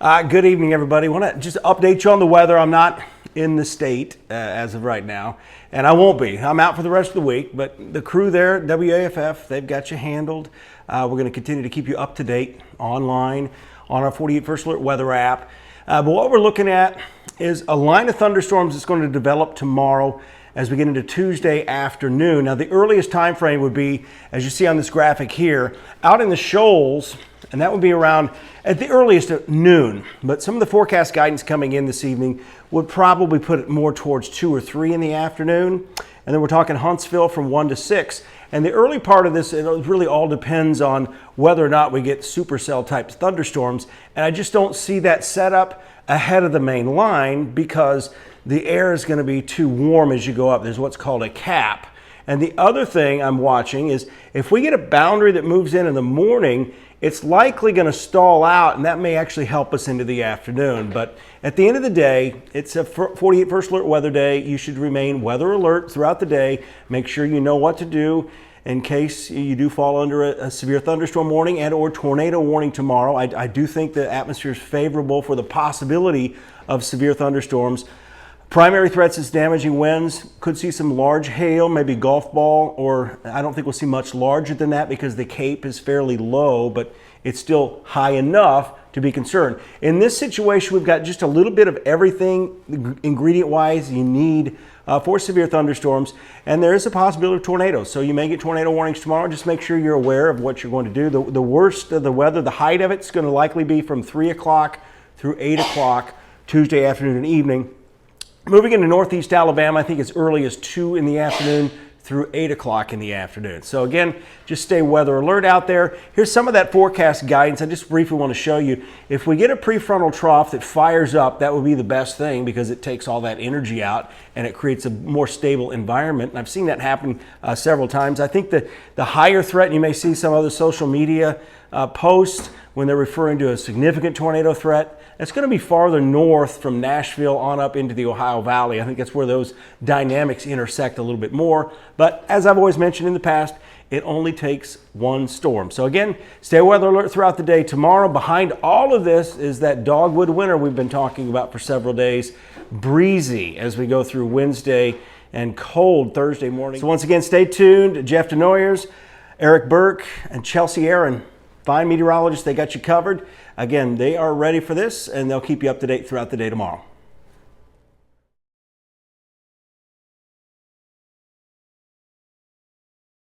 Good evening, everybody. Want to just update you on the weather. I'm not in the state as of right now, and I won't be. I'm out for the rest of the week, but the crew there at WAFF, they've got you handled. We're going to continue to keep you up to date online on our 48 First Alert weather app. But what we're looking at is a line of thunderstorms that's going to develop tomorrow as we get into Tuesday afternoon. Now, the earliest time frame would be, as you see on this graphic here, out in the shoals, and that would be around at the earliest at noon. But some of the forecast guidance coming in this evening would probably put it more towards 2 or 3 in the afternoon. And then we're talking Huntsville from 1 to 6. And the early part of this, it really all depends on whether or not we get supercell type thunderstorms. And I just don't see that setup ahead of the main line because the air is going to be too warm as you go up. There's what's called a cap. And the other thing I'm watching is if we get a boundary that moves in the morning, it's likely going to stall out, and that may actually help us into the afternoon. But at the end of the day, it's a 48 First Alert weather day. You should remain weather alert throughout the day. Make sure you know what to do in case you do fall under a severe thunderstorm warning and or tornado warning tomorrow. I do think the atmosphere is favorable for the possibility of severe thunderstorms. Primary threats is damaging winds. Could see some large hail, maybe golf ball, or I don't think we'll see much larger than that because the Cape is fairly low, but it's still high enough to be concerned. In this situation, we've got just a little bit of everything ingredient-wise you need for severe thunderstorms, and there is a possibility of tornadoes. So you may get tornado warnings tomorrow. Just make sure you're aware of what you're going to do. The worst of the weather, the height of it's going to likely be from 3 o'clock through 8 o'clock Tuesday afternoon and evening. Moving into northeast Alabama, I think as early as 2 in the afternoon through 8 o'clock in the afternoon. So again, just stay weather alert out there. Here's some of that forecast guidance. I just briefly want to show you. If we get a prefrontal trough that fires up, that would be the best thing because it takes all that energy out and it creates a more stable environment. And I've seen that happen several times. I think that the higher threat, and you may see some other social media posts when they're referring to a significant tornado threat, it's going to be farther north from Nashville on up into the Ohio Valley. I think that's where those dynamics intersect a little bit more. But as I've always mentioned in the past, it only takes one storm. So again, stay weather alert throughout the day. Tomorrow, behind all of this is that dogwood winter we've been talking about for several days. Breezy as we go through Wednesday and cold Thursday morning. So once again, stay tuned. Jeff Denoyers, Eric Burke, and Chelsea Aaron, fine meteorologists, they got you covered. Again, they are ready for this, and they'll keep you up to date throughout the day tomorrow.